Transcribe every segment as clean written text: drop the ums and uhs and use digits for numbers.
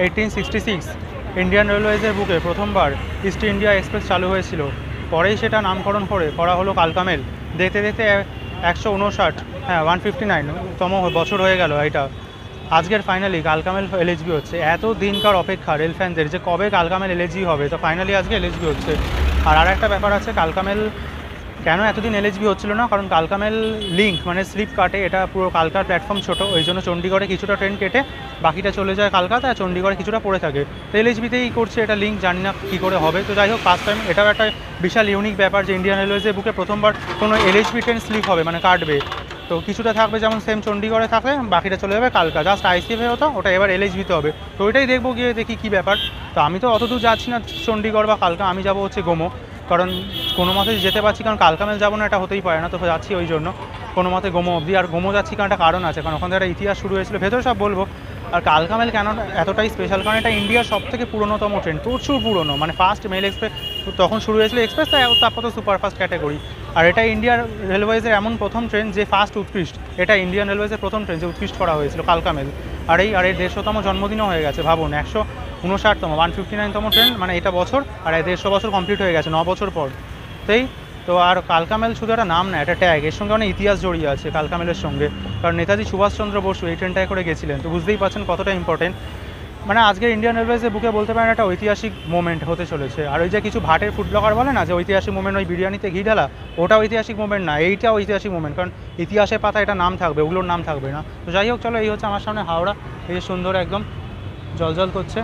1866 Indian রেলওয়েজের বুকে প্রথমবার east India express চালু হয়েছিল। পরেই সেটা নামকরণ করা হলো কালকা মেল। দেখতে দেখতে 159, হ্যাঁ 159তম বছর হয়ে গেল এটা। আজকের ফাইনালি কালকা মেল এলএচবি হচ্ছে। এত দিনকার অপেক্ষা রেল ফ্যানদের যে কবে কালকা মেল এলএচবি হবে, তো ফাইনালি আজকে এলএচবি হচ্ছে। আর একটা ব্যাপার আছে, কালকা মেল কেন এতদিন এলএচবি হচ্ছিল না, কারণ কালকা মেল লিঙ্ক মানে স্লিপ কাটে, এটা পুরো কালকার প্ল্যাটফর্ম ছোটো, ওই জন্য চণ্ডীগড়ে কিছুটা ট্রেন কেটে বাকিটা চলে যায় কালকাতা, আর চণ্ডীগড়ে কিছুটা পড়ে থাকে। তো এলএচবিতেই করছে এটা লিঙ্ক, জানি না কী করে হবে। তো যাই হোক, ফার্স্ট টাইম এটাও একটা বিশাল ইউনিক ব্যাপার যে ইন্ডিয়ান রেলওয়েজের বুকে প্রথমবার কোনো এলএচবি ট্রেন স্লিপ হবে, মানে কাটবে। তো কিছুটা থাকবে যেমন সেম চণ্ডীগড়ে থাকে, বাকিটা চলে যাবে কালকা। জাস্ট আইসিএফে হতো, ওটা এবার এলএচবিতে হবে। তো ওইটাই দেখবো, গিয়ে দেখি কী ব্যাপার। তো আমি তো অত দূর যাচ্ছি না চণ্ডীগড় বা কালকা, আমি যাবো হচ্ছে গোমো, কারণ কোনো মতে যেতে পারছি, কারণ কালকা মেল যাবো না এটা হতেই পারে না, তো যাচ্ছি ওই জন্য কোনো মতে গোমো অবধি। আর গোমো যাচ্ছি কারণ একটা কারণ আছে, কারণ ওখান থেকে একটা ইতিহাস শুরু হয়েছিল, ভেতরে সব বলবো। আর কালকা মেল কেন এতটাই স্পেশাল, কারণ এটা ইন্ডিয়ার সবথেকে পুরনোতম ট্রেন, প্রচুর পুরনো, মানে ফার্স্ট মেল এক্সপ্রেস তখন শুরু হয়েছিল এক্সপ্রেস, তারপর তো সুপারফাস্ট ক্যাটাগরি। আর এটা ইন্ডিয়ার রেলওয়েজের এমন প্রথম ট্রেন যে ফার্স্ট উৎকৃষ্ট, এটা ইন্ডিয়ান রেলওয়েজের প্রথম ট্রেন যে উৎকৃষ্ট করা হয়েছিল কালকা মেল। আর এই 150তম জন্মদিনও হয়ে গেছে, ভাবুন 159তম 159তম ট্রেন, মানে এটা বছর, আর 150 বছর কমপ্লিট হয়ে গেছে 9 বছর পর। তো আর কালকা মেল শুধু একটা নাম না, একটা ট্যাগ, এর সঙ্গে অনেক ইতিহাস জড়িয়ে আছে কালকা মেলের সঙ্গে। কারণ নেতাজি সুভাষচন্দ্র বসু এই ট্রেনটায় করে গেছিলেন, তো বুঝতেই পারছেন কতটা ইম্পর্টেন্ট। মানে আজকে ইন্ডিয়ান রেলওয়েজের বুকে বলতে পারেন একটা ঐতিহাসিক মোমেন্ট হতে চলেছে। আর ওই যে কিছু ভাটের ফুড ব্লগার বলে না যে ঐতিহাসিক মোমেন্ট, ওই বিরিয়ানিতে ঘি ঢালা, ওটা ঐতিহাসিক মোমেন্ট না, এইটা ঐতিহাসিক মোমেন্ট, কারণ ইতিহাসের পাতা এটা নাম থাকবে, ওগুলোর নাম থাকবে না। তো যাই হোক, চলো, এই হচ্ছে আমার সামনে হাওড়া, এই যে সুন্দর একদম জল করছে।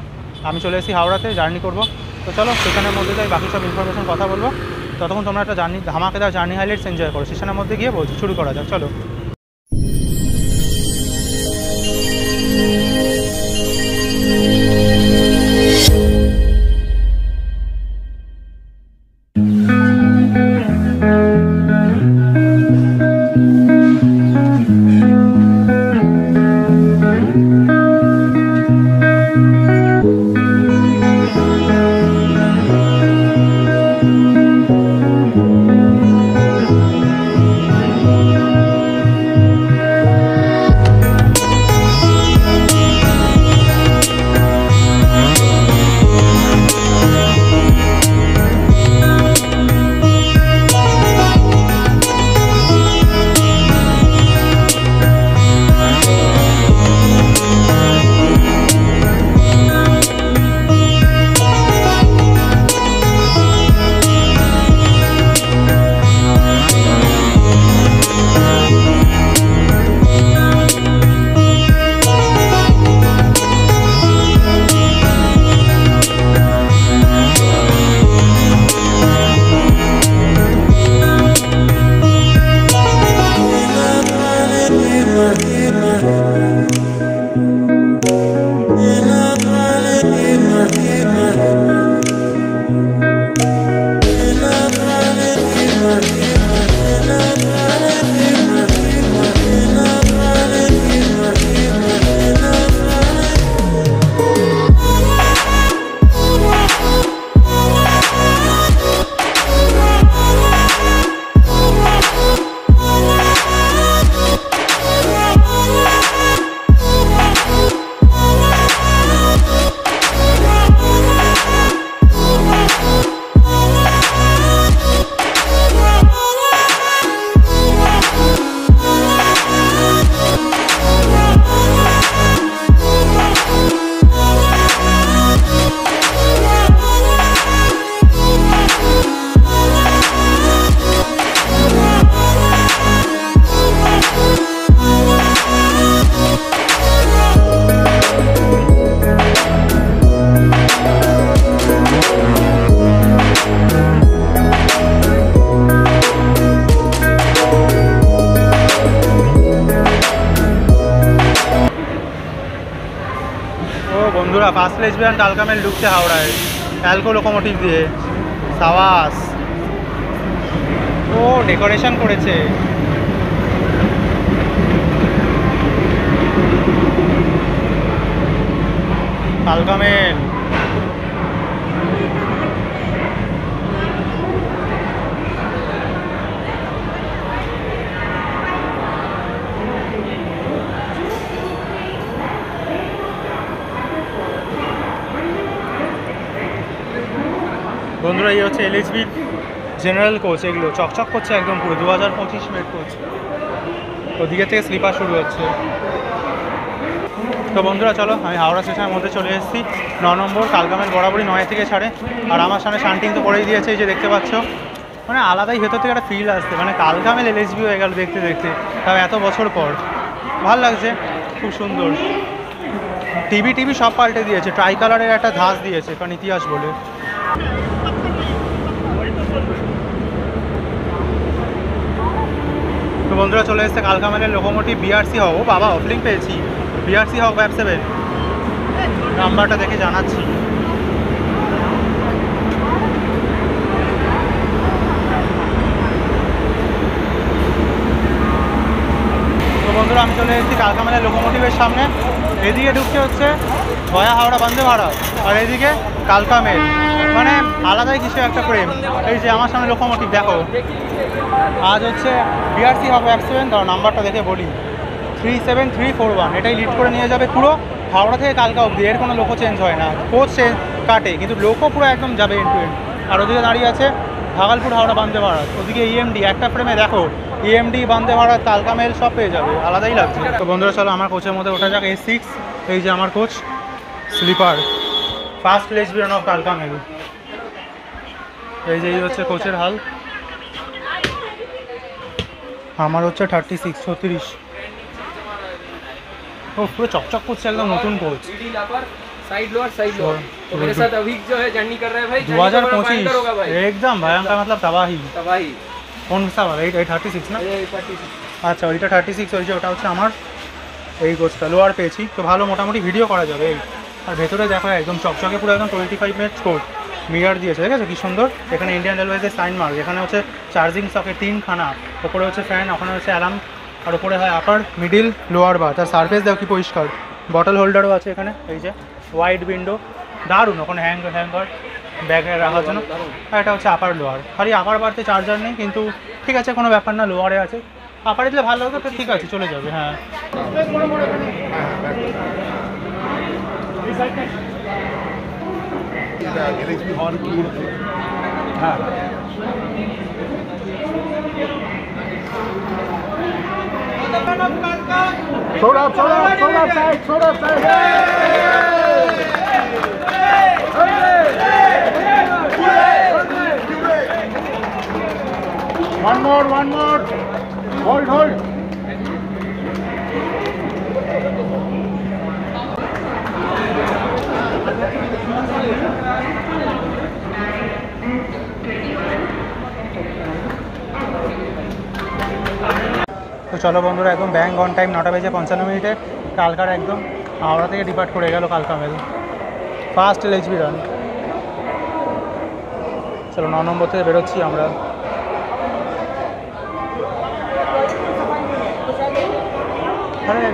আমি চলে এসেছি হাওড়াতে, জার্নি করব। তো চলো স্টেশনের মধ্যে যাই, বাকি সব ইনফরমেশন কথা বলবো। ততক্ষণ তোমরা একটা ধামাকেদার জার্নি হাইলাইটস এনজয় করো। স্টেশনের মধ্যে গিয়ে বলছি, শুরু করা যাক, চলো। বন্ধুরা, ফার্স্ট লেসবিয়ান কালকা মেল ঢুকছে হাওড়ায় অ্যালকো লোকোমোটিভ দিয়ে। সাবাস, ও ডেকোরেশন করেছে। কালকা মেল বন্ধুরা এই হচ্ছে এলএসবির জেনারেল কোচ, এগুলো চকচক করছে একদম পুরো 2025 মেট কোচ। ওদিকে থেকে স্লিপার শুরু হচ্ছে। তো বন্ধুরা চলো, আমি হাওড়া স্টেশনের মধ্যে চলে এসেছি। 9 নম্বর কালকামেল বরাবরই 9 থেকে ছাড়ে। আর আমার সামনে শান্টিং তো করেই দিয়েছে, এই যে দেখতে পাচ্ছ। মানে আলাদাই ভেতর থেকে একটা ফিল আসছে, মানে কালকামেল এলএসবি হয়ে গেল দেখতে দেখতে, তাও এত বছর পর। ভাল লাগছে, খুব সুন্দর। টিভি সব পাল্টে দিয়েছে, ট্রাই কালারের একটা ধাঁচ দিয়েছে, কারণ ইতিহাস বলে। তো বন্ধুরা চলে এসেছে কালকামেলের লোকোমোটিভ বিআরসি হক। ও বাবা, অফলিং পেয়েছি, বিআরসি হক ব্যাপ 7। নাম্বারটা দেখে জানাচ্ছি। তো বন্ধুরা আমি চলে এসেছি কালকামেলের লোকোমোটিভের সামনে। এদিকে ঢুকতে হচ্ছে গয়া হাওড়া বন্দে ভারত, আর এদিকে কালকামেল, মানে আলাদাই কিছু একটা প্রেম। এই যে আমার সামনে লোকোমোটিভ দেখো, আজ হচ্ছে বিআরসি হক ব্যাপ 7। ধরো নাম্বারটা দেখে বলি, 37341। এটাই লিড করে নিয়ে যাবে পুরো হাওড়া থেকে কালকা অবধি। এর কোনো লোকো চেঞ্জ হয় না, কোচ কাটে কিন্তু লোকো পুরো একদম যাবে এন্ড টু এন্ড। আর ওদিকে দাঁড়িয়ে আছে ভাগলপুর হাওড়া বন্দে ভারত, ওদিকে ইএমডি। একটা ফ্রেমে দেখো ইএমডি, বন্দে ভারত, কালকামেল সব পেয়ে যাবে, আলাদাই লাগছে। তো বন্ধুরা চলো আমার কোচের মধ্যে ওঠা যাক। A6, এই যে আমার coach, sleeper, first LSB run of কালকামেল। এই যে এই হচ্ছে কোচের হাল। আমার হচ্ছে 36 ও পুরো চকচক করছে, একদম নতুন কোচ। साइड लो और साइड लो। तो मेरे साथ अभी जो है जर्नी कर रहा है भाई, 2025 एकदम भयंकर, मतलब तबाही तबाही। কোন सा वाला? 836 না? আচ্ছা ওইটা 36, ওই যে ওটা হচ্ছে আমার এই কোচটা। লোয়ার পেয়েছি তো ভালো, মোটামুটি ভিডিও করা যাবে। এই আর ভেতরে দেখো একদম চকচকে পুরো, একদম 25 মিনিট কোচ। মিরার দিয়েছে, ঠিক আছে কি সুন্দর। এখানে ইন্ডিয়ান রেলওয়েজের সাইন মার্ক। এখানে হচ্ছে চার্জিং সকেট 3খানা, ওপরে হচ্ছে ফ্যান, ওখানে হচ্ছে অ্যালার্ম, আর ওপরে হয় আপার, মিডিল, লোয়ার বার। তার সারফেস দেখো কি পরিষ্কার। বটল হোল্ডারও আছে এখানে, এই যে ওয়াইড উইন্ডো, দারুণ। ওখানে হ্যাঙ্গার ব্যাগে রাখার জন্য। আর এটা হচ্ছে আপার লোয়ার। খালি আপার বারতে চার্জার নেই, কিন্তু ঠিক আছে কোনো ব্যাপার না, লোয়ারে আছে। আপারে দিলে ভালো হবে, তো ঠিক আছে চলে যাবে। হ্যাঁ হ্যাঁ Throw up side. One more. Hold. তো চলো বন্ধুরা, একদম ব্যাং অন টাইম 9:55 কালকার একদম হাওড়া থেকে ডিপার্ট করে গেল কালকামেল, ফার্স্ট এলএসবি রান। চলো 9 নম্বর থেকে বেরোচ্ছি আমরা। আরে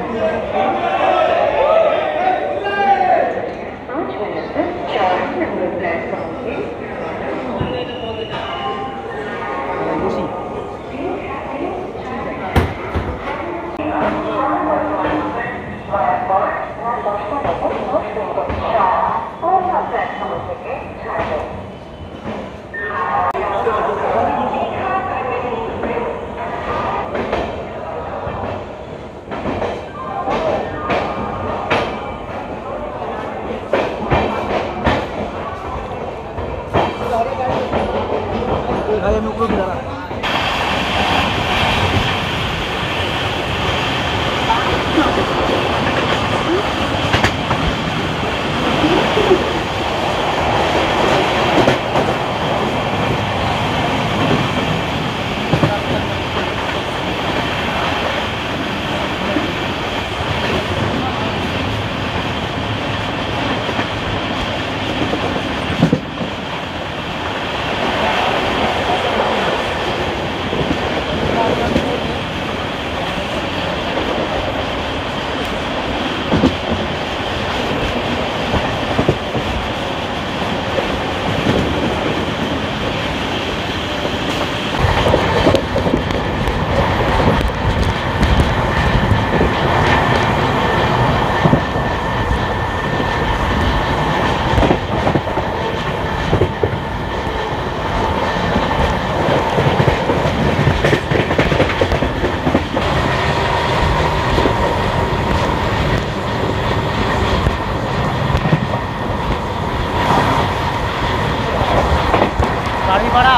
বাড়িপাড়া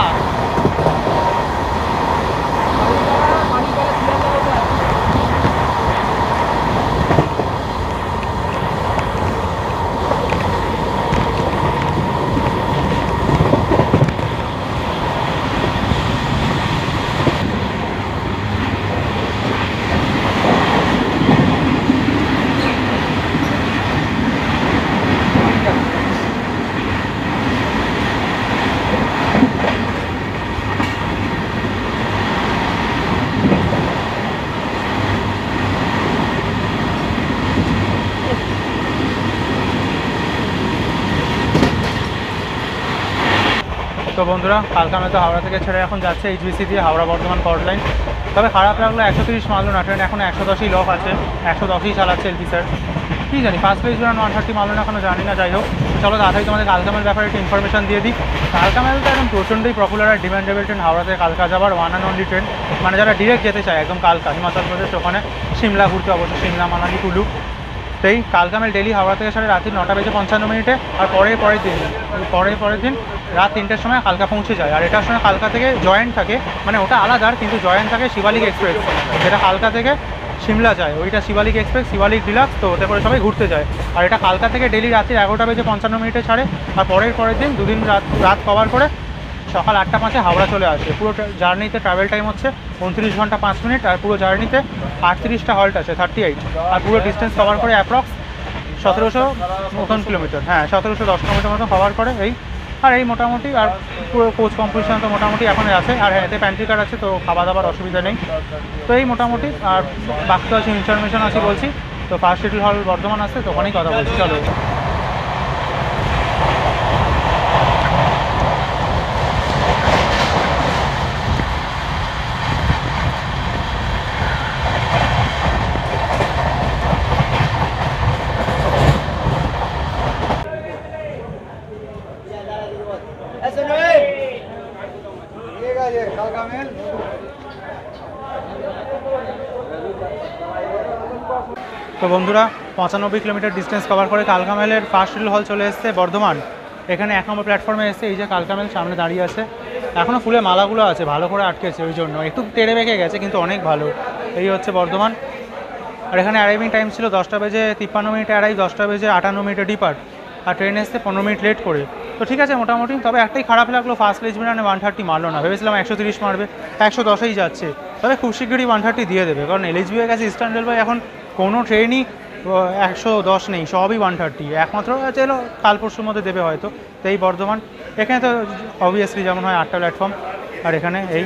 তো বন্ধুরা কালকামে তো হাওড়া থেকে ছেড়ে এখন যাচ্ছে এইচবিসি দিয়ে হাওড়া বর্ধমান কর্ড লাইন। তবে খারাপ লাগলো 130 মারলো না, ট্রেন এখন 110ই লক আছে, 110ই চালাচ্ছে এলপি স্যার। কী জানি ফার্স্ট পেজ জন্য 130 মারলো না এখনো জানি না। যাই হোক চলো তাড়াতাড়ি তোমাদের কালকামের ব্যাপারে একটু ইনফরমেশন দিয়ে দিই। কালকামেল তো একদম প্রচণ্ডই পপুলার আর ডিমান্ডেবল ট্রেন, হাওড়া থেকে কালকা যাবার ওয়ান অ্যান্ড অনলি ট্রেন। মানে যারা ডিরেক্ট যেতে চায় একদম কালকা হিমাচল প্রদেশ, ওখানে সিমলা ঘুরতে অবশ্য সিমলা মানালি কুলু। তো এই কালকামেল ডেলি হাওড়া থেকে সাড়ে রাত্রি 9:55 আর পরের দিন রাত 3টের সময় কালকা পৌঁছে যায়। আর এটার সময় কালকা থেকে জয়েন্ট থাকে, মানে ওটা আলাদা, কিন্তু জয়েন্ট থাকে শিবালিক এক্সপ্রেস, যেটা কালকা থেকে সিমলা যায়, ওইটা শিবালিক এক্সপ্রেস, শিবালিক ডিলাক্স। তো ওতে করে সবাই ঘুরতে যায়। আর এটা কালকা থেকে ডেলি রাত্রি 11:55 ছাড়ে। আর পরের দিন দুদিন রাত কভার করে সকাল 8টা 5-এ হাওড়া চলে আসে। পুরো জার্নিতে ট্রাভেল টাইম হচ্ছে 29 ঘন্টা 5 মিনিট। আর পুরো জার্নিতে 38টা হল্ট আছে, 38। আর পুরো ডিস্টেন্স কভার করে অ্যাপ্রক্স 1700 মতন কিলোমিটার, হ্যাঁ 1710 কিলোমিটার মতো কভার করে। এই মোটামুটি আর পুরো কোচ কম্পিটিশন তো মোটামুটি এখন আছে। আর হ্যাঁ এতে প্যান্ট্রি কার আছে, তো খাওয়া দাওয়ার অসুবিধা নেই। তো এই মোটামুটি আর বাকি তো আছে ইনফরমেশন আছে বলছি। তো ফার্স্ট শিডিউল হল বর্ধমান আসছে, তো ওখানেই কথা বলছি, চলো। তো বন্ধুরা 95 কিলোমিটার ডিস্টেন্স কভার করে কালকামেলের ফার্স্ট শিডিউল হল চলে এসেছে বর্ধমান। এখানে 1 নম্বর প্ল্যাটফর্মে এসে এই যে কালকামেল সামনে দাঁড়িয়ে আছে। এখনও ফুলে মালাগুলো আছে, ভালো করে আটকেছে, ওই জন্য একটু তেড়ে বেঁকে গেছে কিন্তু অনেক ভালো। এই হচ্ছে বর্ধমান। আর এখানে অ্যারাইভিং টাইম ছিল 10:53 অ্যারাইভ, 10:58 ডিপার্ট। আর ট্রেন এসছে 15 মিনিট লেট করে। তো ঠিক আছে মোটামুটি। তবে একটাই খারাপ লাগলো, ফার্স্ট লেজমেন্টে 130 মারলো না। ভেবেছিলাম 130 মারবে, 110এই যাচ্ছে। তবে খুব শীঘ্রই 130 দিয়ে দেবে, কারণ এলএইচবি হয়ে গেছে ইস্টার্ন রেলওয়ে। এখন কোনো ট্রেনই 110 নেই, সবই 130। একমাত্র চলো কাল পরশুর মধ্যে দেবে হয়তো। তো এই বর্ধমান এখানে তো অবভিয়াসলি যেমন হয় 8টা প্ল্যাটফর্ম। আর এখানে এই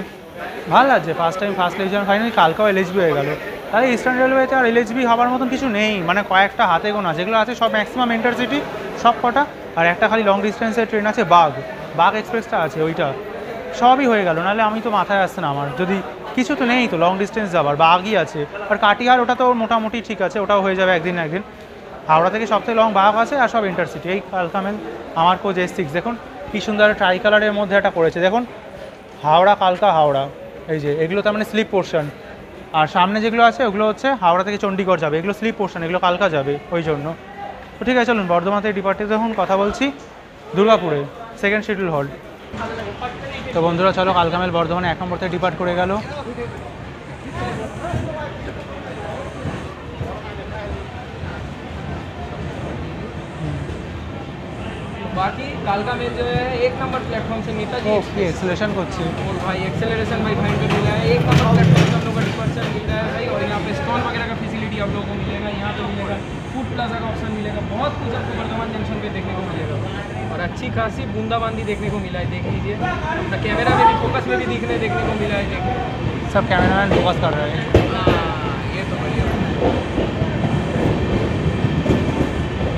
ভালো লাগছে, ফার্স্ট টাইম ফার্স্ট লেজমেন্ট ফাইনালি কালকাও এলএইচবি হয়ে গেল। তাহলে ইস্টার্ন রেলওয়েতে আর এলএইচবি হওয়ার মতন কিছু নেই, মানে কয়েকটা হাতে গোনা যেগুলো আছে সব ম্যাক্সিমাম ইন্টারসিটি সব কটা। আর একটা খালি লং ডিস্টেন্সের ট্রেন আছে বাগ এক্সপ্রেসটা আছে, ওইটা সবই হয়ে গেল। নাহলে আমি তো মাথায় আসছে না আমার, যদি কিছু তো নেই তো লং ডিস্টেন্স যাবার, বাগই আছে। আর কাটিহার ওটা তো মোটামুটি ঠিক আছে, ওটাও হয়ে যাবে একদিন। হাওড়া থেকে সবথেকে লং বাগ আছে, আর সব ইন্টারসিটি। এই কালকামেল আমার কোচ S6 দেখুন কী সুন্দর ট্রাই কালারের মধ্যে একটা করেছে, দেখুন হাওড়া কালকা হাওড়া। এই যে এগুলো তার মানে স্লিপ পোর্শন। আর সামনে যেগুলো আছে ওগুলো হচ্ছে হাওড়া থেকে চণ্ডীগড় যাবে, এগুলো স্লিপ পোর্শন, এগুলো কালকা যাবে, ওই জন্য। তো ঠিক আছে চলুন বর্ধমান থেকে ডিপার্টে যখন কথা বলছি দুর্গাপুরে সেকেন্ড শিডিউল হল্ট। তো বন্ধুরা চলো কালকামেল বর্ধমানে 1 নম্বর থেকে ডিপার্ট করে গেল। बाकी कालका में जो है 1 नंबर प्लेटफॉर्म से नेताजी एक्सेलरेशन করছি और भाई एक्सेलरेशन भाई भाई को मिला है। 1 नंबर प्लेटफॉर्म से हम लोग का डिपार्चर मिल रहा है भाई। और यहाँ पे स्टॉल वगैरह का फैसिलिटी आप लोगों को मिलेगा, यहाँ पे मिलेगा फूड प्लाजा का ऑप्शन मिलेगा, बहुत कुछ आपको वर्धमान जंक्शन पे देखने को मिलेगा। और अच्छी खासी बूंदाबांदी देखने को मिला है, देख लीजिए। अपना कैमरा में भी फोकस में भी देखने को मिला है, देखिए सब कैमरामैन फोकस कर रहे हैं। ये तो बढ़िया।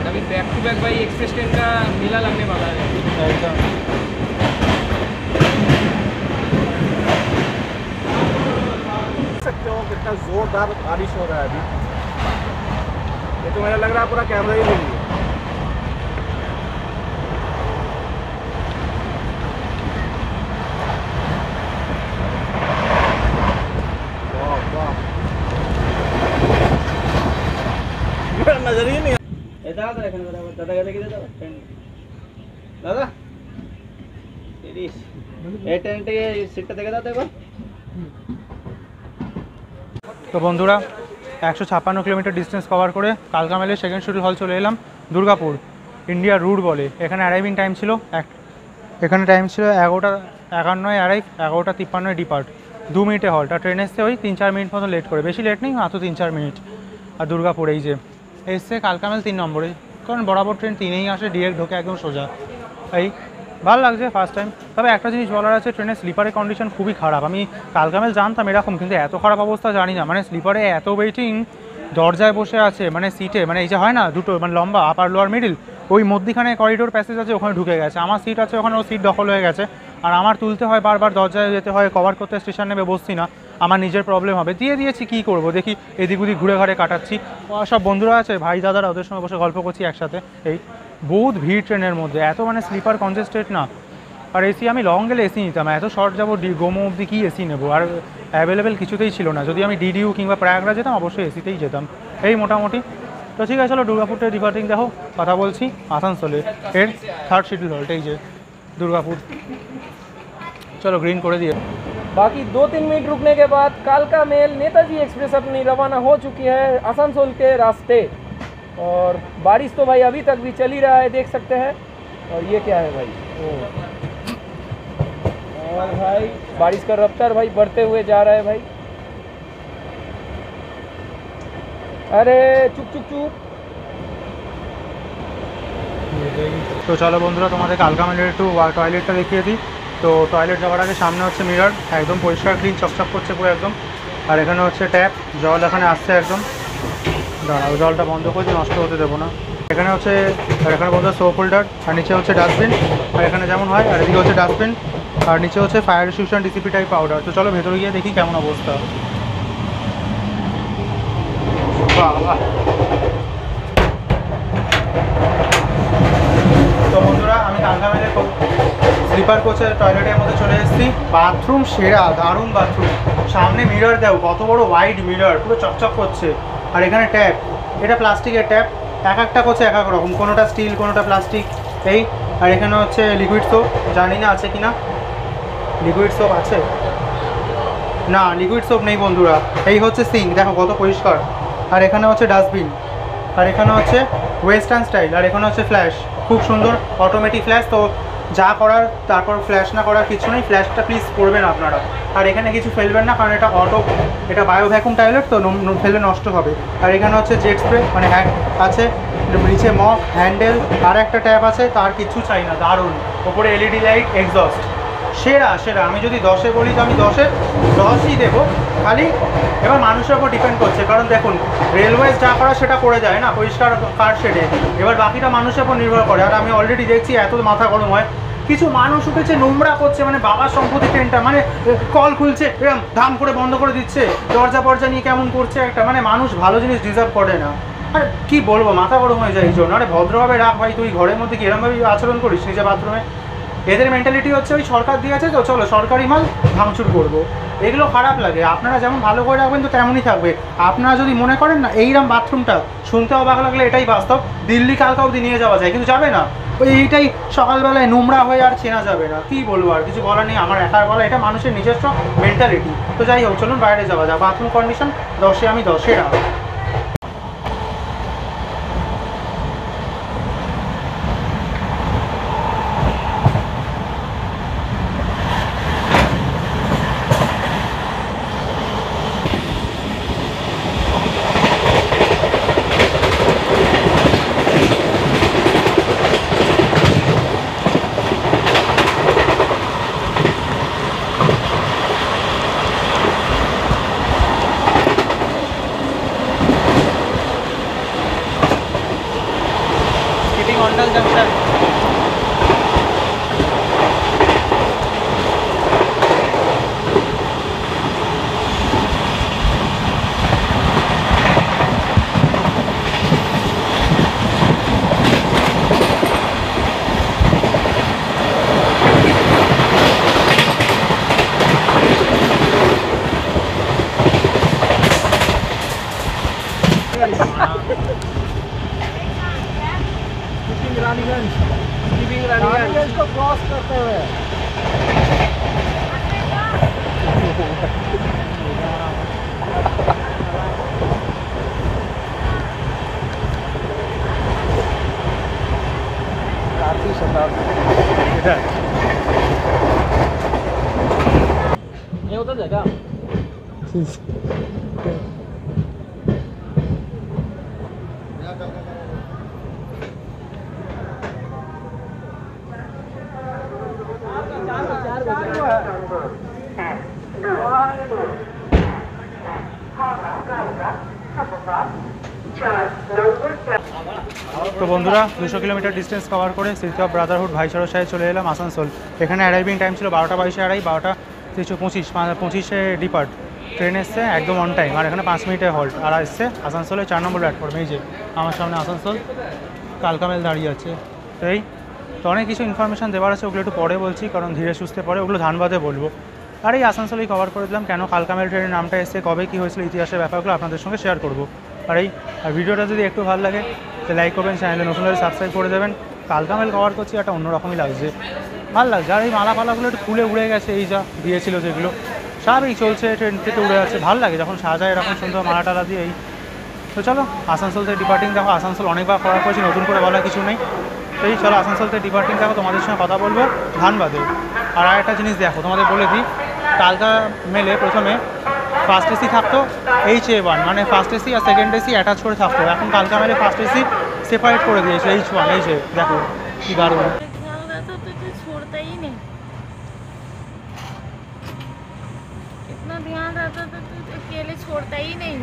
अभी बैक टू बैक भाई एक्सप्रेस ट्रेन का मेला लगने वाला है एकदम। सकते हो कितना जोरदार बारिश हो रहा है अभी। ये तो मेरा लग रहा है पूरा कैमरा ही ले लिया। नजर ही नहीं दादा সিটটা দেখে দাও তো একবার। তো বন্ধুরা 156 কিলোমিটার ডিস্টেন্স কভার করে কালকামেলের সেকেন্ড শিডিউল হল চলে এলাম দুর্গাপুর। ইন্ডিয়া রুট বলে। এখানে অ্যারাইভিং টাইম ছিল এখানে টাইম ছিল 11:51 অ্যারাইভ, 11:53 ডিপার্ট। 2 মিনিটে হল্ট। আর ট্রেন এসছে ওই 3-4 মিনিট মতো লেট করে, বেশি লেট নেই, মাত্র 3-4 মিনিট। আর দুর্গাপুর এই যে এসছে কালকামেল 3 নম্বরে, কারণ বরাবর ট্রেন 3-এই আসে, ডিরেক্ট ঢোকে একদম সোজা। এই ভালো লাগছে ফার্স্ট টাইম। তবে একটা জিনিস বলার আছে, ট্রেনের স্লিপারের কন্ডিশন খুবই খারাপ। আমি কালকামেল জানতাম এরকম, কিন্তু এত খারাপ অবস্থা জানি না। মানে স্লিপারে এত ওয়েটিং, দরজায় বসে আছে, মানে সিটে, মানে এই যে হয় না দুটো মানে লম্বা আপার লোয়ার মিডিল, ওই মধ্যিখানে করিডোর প্যাসেজ আছে, ওখানে ঢুকে গেছে। আমার সিট আছে ওখানে, ও সিট দখল হয়ে গেছে। আর আমার তুলতে হয় বারবার, দরজায় যেতে হয়, কভার করতে, স্টেশন নেবে বসছি না, আমার নিজের প্রবলেম হবে। দিয়েছি কী করবো, দেখি এদিক ওদিক ঘুরে ঘাড়ে কাটাচ্ছি। সব বন্ধুরা আছে, ভাই দাদারা, ওদের সঙ্গে বসে গল্প করছি একসাথে। এই বহুত ভিড় ট্রেনের মধ্যে, এত মানে স্লিপার কনজেস্টেড না। আর এসি আমি লং গেলে এসি নিতাম, এত শর্ট যাবো গোমো অবধি কী এসি নেবো, আর অ্যাভেলেবেল কিছুতেই ছিল না। যদি আমি ডিডিউ কিংবা প্রয়াগরাজ যেতাম, অবশ্যই এসিতেই যেতাম। এই মোটামুটি। তো ঠিক আছে, চলো দুর্গাপুরটা ডিপার্টিং দেখো, কথা বলছি আসানসোলে এর থার্ড শিডিউল হল্ট, এই যে দুর্গাপুর। चलो ग्रीन कर दिए। बाकी 2-3 मिनट रुकने के बाद कालका मेल नेताजी एक्सप्रेस अपनी रवाना हो चुकी है आसनसोल के रास्ते। और बारिश तो भाई अभी तक भी चल ही रहा है, देख सकते हैं। और ये क्या है भाई, और भाई बारिश का रफ्तार भाई बढ़ते हुए जा रहा है भाई। अरे चुप चुप चुप। तो चलो बंधुरा तुम्हारे कालकामेलेर একটু টয়লেটটা দেখিয়ে দিই। তো টয়লেট যাওয়ার আগে সামনে হচ্ছে মিরর, একদম পরিষ্কার ক্লিন চকচক করছে পুরো একদম। আর এখানে হচ্ছে ট্যাপ, জল এখানে আসছে একদম। দাঁড়াও, জলটা বন্ধ করে দিই, নষ্ট হতে দেবো না। এখানে হচ্ছে, আর এখানে বলতে সোপ হোল্ডার, আর নিচে হচ্ছে ডাস্টবিন। আর এখানে যেমন হয়, আর এদিকে হচ্ছে ডাস্টবিন, আর নিচে হচ্ছে fire distribution DCP type powder. তো চলো ভেতরে গিয়ে দেখি কেমন অবস্থা। তো বন্ধুরা আমি কালকামেলের স্লিপার কোচের টয়লেটের মধ্যে চলে এসেছি। বাথরুম সেরা, দারুণ বাথরুম। সামনে মিরর দাও, কত বড় ওয়াইড মিরর, পুরো চকচক করছে। আর এখানে ট্যাপ, এটা প্লাস্টিকের ট্যাপ, এক একটা কোচে এক এক রকম, কোনোটা স্টিল কোনোটা প্লাস্টিক। এই আর এখানে হচ্ছে লিকুইড সোপ, জানি না আছে কিনা, লিকুইড সোপ আছে না, লিকুইড সোপ নেই বন্ধুরা। এই হচ্ছে সিঙ্ক, দেখো কত পরিষ্কার। আর এখানে হচ্ছে ডাস্টবিন, আর এখানে হচ্ছে ওয়েস্টার্ন স্টাইল, আর এখানে হচ্ছে ফ্ল্যাশ, খুব সুন্দর অটোমেটিক ফ্ল্যাশ। তো যা করার তারপর ফ্ল্যাশ না করার কিছু নেই, ফ্ল্যাশটা প্লিজ করবেন আপনারা। আর এখানে কিছু ফেলবেন না, কারণ এটা অটো, এটা বায়ো ভ্যাকুম টয়লেট, তো ফেলে নষ্ট হবে। আর এখানে হচ্ছে জেট স্প্রে, মানে হ্যান্ড আছে, নিচে মগ হ্যান্ডেল, আর একটা ট্যাপ আছে, তার কিছু চাই না, দারুণ। ওপরে এলইডি লাইট, এক্সস্ট, সেরা সেরা। আমি যদি 10-এ বলি তো আমি 10ই দেবো। খালি এবার মানুষের ওপর ডিপেন্ড করছে, কারণ দেখুন রেলওয়েজ যা করা সেটা করে যায় না পরিষ্কার কার শেডে, এবার বাকিটা মানুষের ওপর নির্ভর করে। আর আমি অলরেডি দেখছি এত মাথা গরম হয়, কিছু মানুষ উঠেছে নোংরা করছে, মানে বাবার সম্পত্তি ট্রেনটা, মানে কল খুলছে এরকম ধাম করে বন্ধ করে দিচ্ছে, দরজা ফরজা নিয়ে কেমন করছে একটা, মানে মানুষ ভালো জিনিস ডিজার্ভ করে না। আর কি বলবো, মাথা গরম হয়ে যায় এই জন্য। আরে ভদ্রভাবে রাখ ভাই, তুই ঘরের মধ্যে কি এরমভাবে আচরণ করিস নিজে বাথরুমে? এদের মেন্টালিটি হচ্ছে ওই সরকার দিয়েছে তো চলো সরকারি মাল ভাঙচুর করবো, এগুলো খারাপ লাগে। আপনারা যেমন ভালো করে রাখবেন তো তেমনই থাকবে। আপনারা যদি মনে করেন না এইরকম বাথরুমটা, শুনতে অবাক লাগলে এটাই বাস্তব, দিল্লি কালকা অবধি নিয়ে যাওয়া যায়, কিন্তু যাবে না। ওই এইটাই সকালবেলায় নোংরা হয়ে আর চেনা যাবে না। কী বলবো, আর কিছু বলার নেই, আমার একার বলা, এটা মানুষের নিজস্ব মেন্টালিটি। তো যাই হোক, চলুন বাইরে যাওয়া যাক। বাথরুম কন্ডিশন 10-এ আমি 10-এ রাখবো। অন্ডাল জাংশন। रानीगंज को क्रॉस करते हुए आरती शताब्दी এটা ये होता है क्या? তো বন্ধুরা 200 কিলোমিটার ডিস্টেন্স কভার করে সিটি অফ ব্রাদারহুড ভাইচারো সাহেব চলে এলাম আসানসোল। এখানে অ্যারাইভিং টাইম ছিল 12:22 আড়াই, 12:25 ডিপার্ট। ট্রেন এসছে একদম অন টাইম, আর এখানে 5 মিনিটের হল্ট। আর এসছে আসানসোলে 4 নম্বর প্ল্যাটফর্মে। এই যে আমার সামনে আসানসোল কালকামেল দাঁড়িয়ে আছে। তো এই তো অনেক কিছু ইনফরমেশান দেওয়ার আছে, ওগুলো একটু পরে বলছি, কারণ ধীরে সুস্থে পরে ওগুলো ধানবাদে বলবো। আর এই আসানসোলেই কভার করে দিলাম কেন কালকামেল ট্রেনের নামটা এসছে, কবে কী হয়েছিল, ইতিহাসের ব্যাপারগুলো আপনাদের সঙ্গে শেয়ার করবো। আর ভিডিওটা যদি একটু ভালো লাগে তো লাইক করবেন, চ্যানেলে নতুন হলে সাবস্ক্রাইব করে দেবেন। কালকামেল কভার করছি, একটা অন্যরকমই লাগছে, ভালো লাগছে। আর এই মালাপালাগুলো একটু খুলে উড়ে গেছে, এই যা দিয়েছিল যেগুলো সবই চলছে, ট্রেন থেকে উড়ে যাচ্ছে, ভালো লাগে যখন সাজায় এরকম সুন্দর মালা টালা দিয়ে। এই তো চলো আসানসোল থেকে ডিপার্টিং দেখো। আসানসোল অনেকবার কভার করেছি, নতুন করে বলার কিছু নেই। তো এই চলো আসানসোল থেকে ডিপার্টিং দেখো, তোমাদের সঙ্গে কথা বলবো ধানবাদে। আর একটা জিনিস দেখো, তোমাদের বলে দিই, কালকামেলে প্রথমে ফার্স্ট এসি থাকতো HA1, মানে ফার্স্ট এসি আর সেকেন্ড এসি অ্যাটাচ করে থাকতো। এখন কালকামেলে ফার্স্ট এসি সেপারেট করে দিয়েছে, H1। এই যে দেখো কি দারুণ। ख्याल रहता तो तू छोड़ता ही नहीं, इतना ध्यान रहता तो तू अकेले छोड़ता ही नहीं।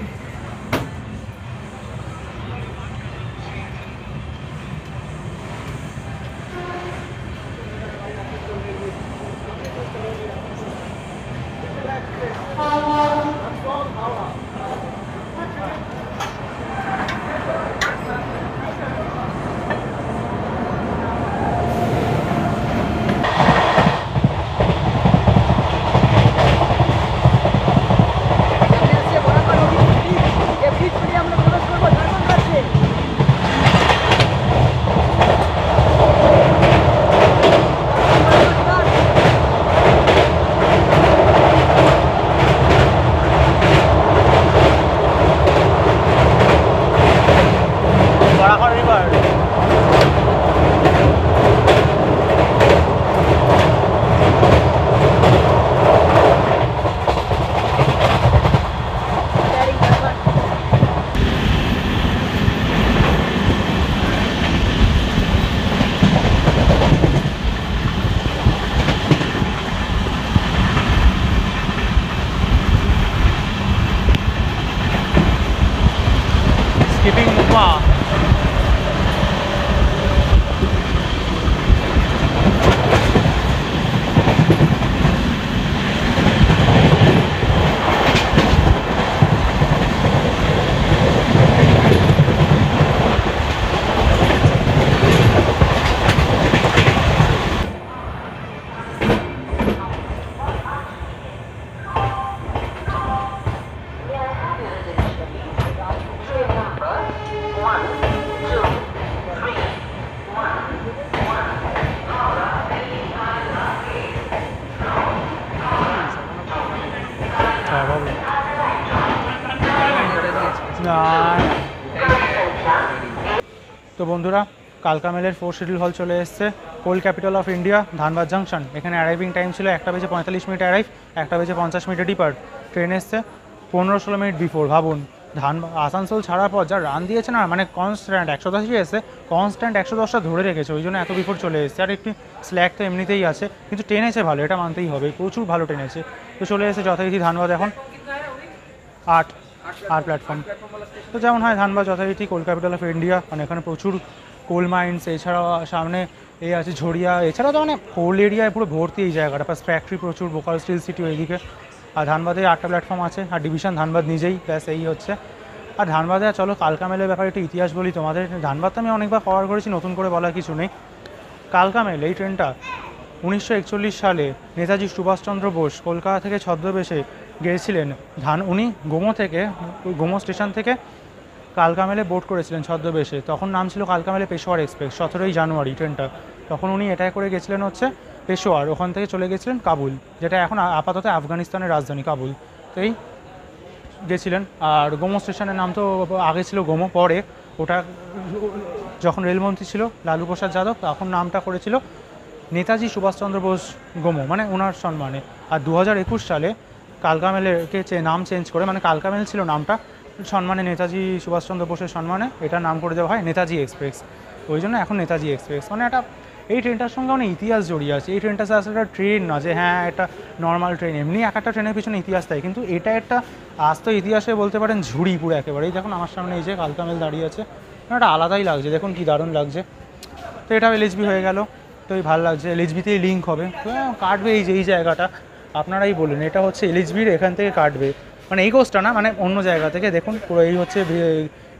Skipping Mukma. তো বন্ধুরা কালকামেলের 4 শিডিউল হল চলে এসছে, coal capital of India Dhanbad junction. এখানে অ্যারাইভিং টাইম ছিল 1:45 অ্যারাইভ, 1:50 ডিপার্ট। ট্রেন এসছে 15-16 মিনিট বিফোর। ভাবুন আসানসোল ছাড়ার পর যা রান দিয়েছে না, মানে কনস্ট্যান্ট 110 এসে কনস্ট্যান্ট 110টা ধরে রেখেছে, ওই জন্য এত বিফোর চলে এসেছে। আর একটি স্ল্যাক তো এমনিতেই আছে, কিন্তু টেনেছে ভালো, এটা মানতেই হবে, প্রচুর ভালো টেনেছে। তো চলে এসেছে যথারীতি ধানবাদ এখন 8 প্ল্যাটফর্ম। তো যেমন হয় ধানবাদ যথারীতি কোল ক্যাপিটাল অফ ইন্ডিয়া, মানে এখানে প্রচুর কোল মাইন্স, এছাড়াও সামনে এই আছে ঝরিয়া, এছাড়াও তো মানে কোল এরিয়ায় পুরো ভর্তি এই জায়গাটা, প্লাস ফ্যাক্টরি প্রচুর, বোকাল স্টিল সিটি ওইদিকে। আর ধানবাদে 8টা প্ল্যাটফর্ম আছে, আর ডিভিশন ধানবাদ নিজেই, ব্যাস এই হচ্ছে। আর ধানবাদে চলো কালকামেলের ব্যাপারে একটু ইতিহাস বলি তোমাদের। ধানবাদ তো আমি অনেকবার কভার করেছি, নতুন করে বলার কিছু নেই। কালকামেল এই ট্রেনটা 1941 সালে নেতাজি সুভাষচন্দ্র বোস কলকাতা থেকে ছদ্মবেশে গিয়েছিলেন। উনি গোমো স্টেশন থেকে কালকামেলে বোট করেছিলেন ছদ্মবেশে। তখন নাম ছিল কালকামেলে পেশোয়ার এক্সপ্রেস, 17ই জানুয়ারি ট্রেনটা। তখন উনি এটাই করে গেছিলেন হচ্ছে পেশোয়ার, ওখান থেকে চলে গেছিলেন কাবুল, যেটা এখন আপাতত আফগানিস্তানের রাজধানী কাবুল। তো এই গেছিলেন। আর গোমো স্টেশনের নাম তো আগে ছিল গোমো, পরে ওটা যখন রেলমন্ত্রী ছিল লালু প্রসাদ যাদব তখন নামটা করেছিল নেতাজি সুভাষচন্দ্র বোস গোমো, মানে ওনার সম্মানে। আর 2021 সালে কালকামেলকে নাম চেঞ্জ করে, মানে কালকামেল ছিল নামটা, সম্মানে নেতাজি সুভাষচন্দ্র বোসের সম্মানে এটা নাম করে দেওয়া হয় নেতাজি এক্সপ্রেস। ওই জন্য এখন নেতাজি এক্সপ্রেস। মানে একটা এই ট্রেনটার সঙ্গে অনেক ইতিহাস জড়িয়ে আছে। এই ট্রেনটা আসলে একটা ট্রেন না যে হ্যাঁ একটা নর্মাল ট্রেন, এমনি এক একটা ট্রেনের পিছনে ইতিহাস থাকে, কিন্তু এটা একটা আজ তো ইতিহাসে বলতে পারেন ঝুড়ি পুরো একেবারেই। দেখুন আমার সামনে এই যে কালকামেল দাঁড়িয়ে আছে, একটা আলাদাই লাগছে, দেখুন কি দারুণ লাগছে। তো এটাও এলএইচবি হয়ে গেল, তো এই ভালো লাগছে। এলএইচবিতেই লিঙ্ক হবে, তো কাটবে এই জায়গাটা আপনারাই বলুন, এটা হচ্ছে এলএইচবির এখান থেকে কাটবে, মানে এই কোর্সটা না, মানে অন্য জায়গা থেকে। দেখুন পুরো এই হচ্ছে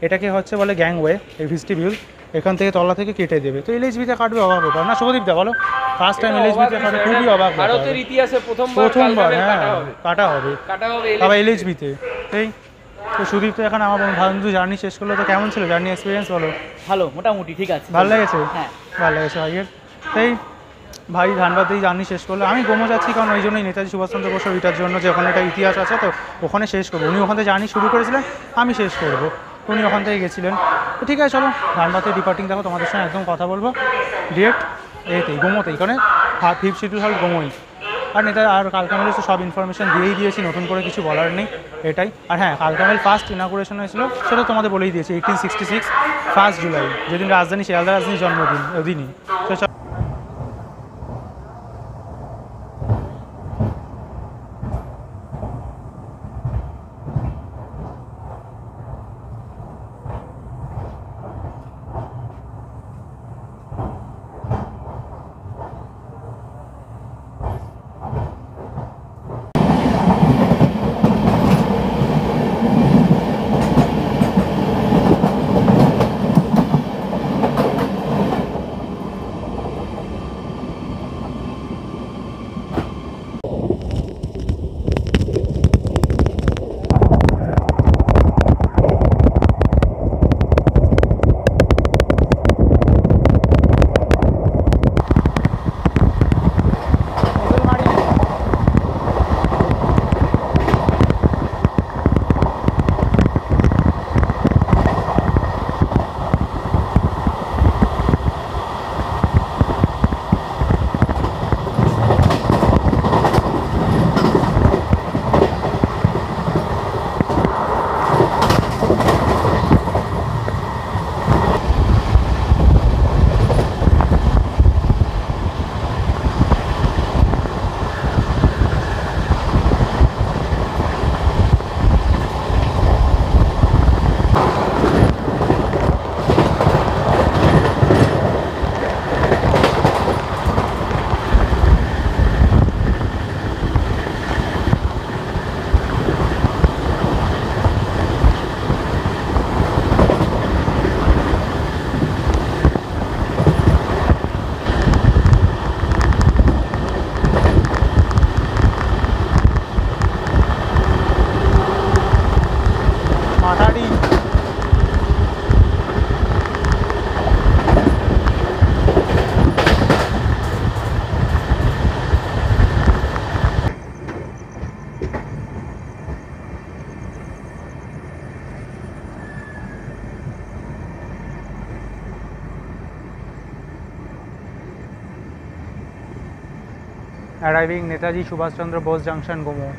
এটাকে হচ্ছে বলে গ্যাংওয়ে, এই ভিস্টিবিউল, এখান থেকে তলা থেকে কেটে দেবে। তো এলএইচবিতে কাটবে, অবাক ব্যাপার না শুভদীপ দা? বলো, ফার্স্ট টাইম এলএইচবিতে কাটবে, খুবই অবাক ব্যাপার। ভারতের ইতিহাসে প্রথমবার হ্যাঁ কাটা হবে আবার এলএইচবিতে। এই তো সুদীপ তো এখানে আমার বন্ধু জার্নি শেষ করলো, তো কেমন ছিল জার্নি এক্সপিরিয়েন্স বলো? ভালো, মোটামুটি ঠিক আছে, ভালো লেগেছে? হ্যাঁ ভালো লেগেছে ভাইয়ের। তাই ভাই ধানবাদেই জার্নি শেষ করলো। আমি গোমো যাচ্ছি কারণ ওই জন্যই নেতাজি সুভাষচন্দ্র বসুর ওইটার জন্য, যে ওখানে একটা ইতিহাস আছে, তো ওখানে শেষ করবো। উনি ওখান থেকে জার্নি শুরু করেছিলেন, আমি শেষ করবো, উনি ওখান থেকে গেছিলেন। তো ঠিক আছে চলো ধানবাদে ডিপার্টিং দেখো, তোমাদের সঙ্গে একদম কথা বলবো ডিরেক্ট এতেই গোমোতেই, কারণ 5th শিডিউল হল গোমোই। আর আর কালকামেলের তো সব ইনফরমেশন দিয়েই দিয়েছি, নতুন করে কিছু বলার নেই এটাই। আর হ্যাঁ, কালকামেল ফার্স্ট ইনাগুরেশন হয়েছিল সেটা তোমাদের বলেই দিয়েছি 1866 1 জুলাই, যেদিন রাজধানী শিয়ালদা রাজধানীর জন্মদিন, ওদিনই। তো মাথাটি arriving Netaji Subhash Chandra Bose Junction, Gomo.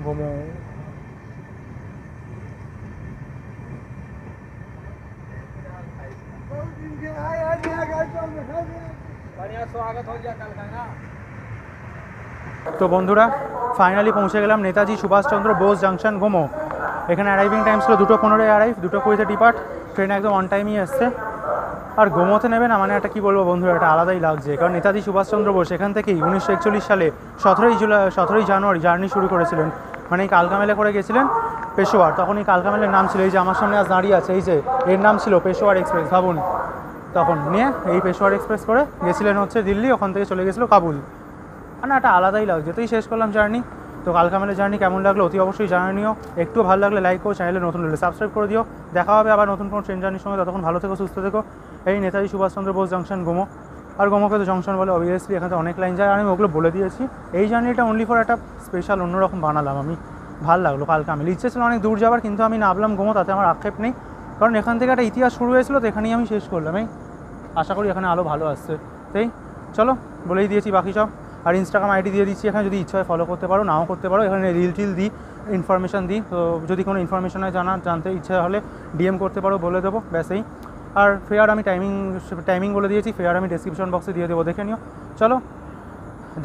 Gomo. स्वागत हो गया कल का ना। তো বন্ধুরা ফাইনালি পৌঁছে গেলাম নেতাজি সুভাষচন্দ্র বোস জাংশন গোমো। এখানে অ্যারাইভিং টাইম ছিল 2:15 অ্যারাইভ, 2:20 ডিপার্ট। ট্রেন একদম অন টাইমই এসছে। আর গোমোতে নেবে না মানে একটা কী বলবো বন্ধুরা, একটা আলাদাই লাগছে, কারণ নেতাজি সুভাষচন্দ্র বোস এখান থেকেই 1941 সালে 17ই জানুয়ারি জার্নি শুরু করেছিলেন। মানে এই কালকামেলে করে গেছিলেন পেশোয়ার। তখন এই কালকামেলের নাম ছিল, এই যে আমার সামনে আজ দাঁড়িয়ে আছে, এই যে এর নাম ছিল পেশোয়ার এক্সপ্রেস, ভাবুন। তখন নিয়ে এই পেশোয়ার এক্সপ্রেস করে গেছিলেন হচ্ছে দিল্লি, ওখান থেকে চলে গেছিলো কাবুল। না একটা আলাদাই লাগছে। তোই শেষ করলাম জার্নি। তো কালকামেলের জার্নি কেমন লাগলো অতি অবশ্যই জানিও। একটু ভালো লাগলে লাইক করো, চ্যানেলে নতুন হলে সাবস্ক্রাইব করে দিও। দেখা হবে আবার নতুন কোনো ট্রেন জার্নির সঙ্গে, ততক্ষণ ভালো থেকো, সুস্থ থেকো। এই নেতাজি সুভাষচন্দ্র বোস জাংশন গোমো, আর গোমোকে তো জংশন বলে অবভিয়াসলি, এখানে তো অনেক লাইন যায় আর আমি ওগুলো বলে দিয়েছি। এই জার্নিটা অনলি ফর একটা স্পেশাল অন্যরকম বানালাম আমি, ভালো লাগলো কালকামেল। ইচ্ছে ছিল অনেক দূর যাওয়ার, কিন্তু আমি নামলাম গোমো, তাতে আমার আক্ষেপ নেই, কারণ এখান থেকে একটা ইতিহাস শুরু হয়েছিল, তো এখানেই আমি শেষ করলাম। এই আশা করি এখানে আরও ভালো আসছে। তাই চলো, বলেই দিয়েছি বাকি সব। আর ইনস্টাগ্রাম আইডি দিয়ে দিচ্ছি এখানে, যদি ইচ্ছা হয় ফলো করতে পারো, নাও করতে পারো। এখানে রিল টিল দিই, ইনফরমেশান দিই, তো যদি কোনো ইনফরমেশন হয় জানতে ইচ্ছা হলে ডিএম করতে পারো, বলে দেবো, ব্যাস এই। আর ফেয়ার আমি টাইমিং বলে দিয়েছি, ফেয়ার আমি ডেসক্রিপশন বক্সে দিয়ে দেবো, দেখে নিও। চলো,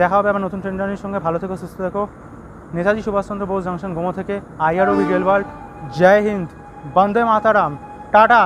দেখা হবে আবার নতুন ট্রেন জার্নির সঙ্গে। ভালো থেকো, সুস্থ থেকো। নেতাজি সুভাষচন্দ্র বোস জাংশন গোমো থেকে IROB রেল ওয়ার্ল্ড, জয় হিন্দ, বন্দে মাতারাম, টাটা।